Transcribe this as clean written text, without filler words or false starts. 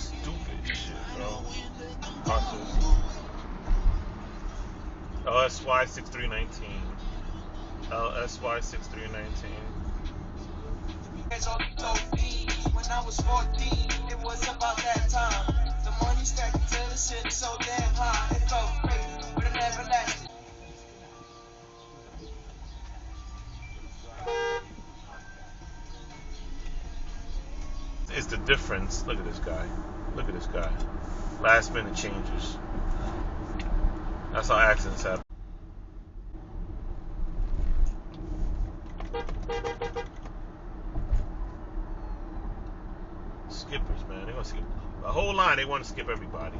Stupid shit, bro. LSY 6319. LSY 6319. When I was 14, it was about that time. The money stacked until the shit so damn high. It felt great, but it never lasted. It's the difference. Look at this guy. Look at this guy. Last minute changes. That's how accidents happen. Skippers, man. They want to skip a whole line. They want to skip everybody.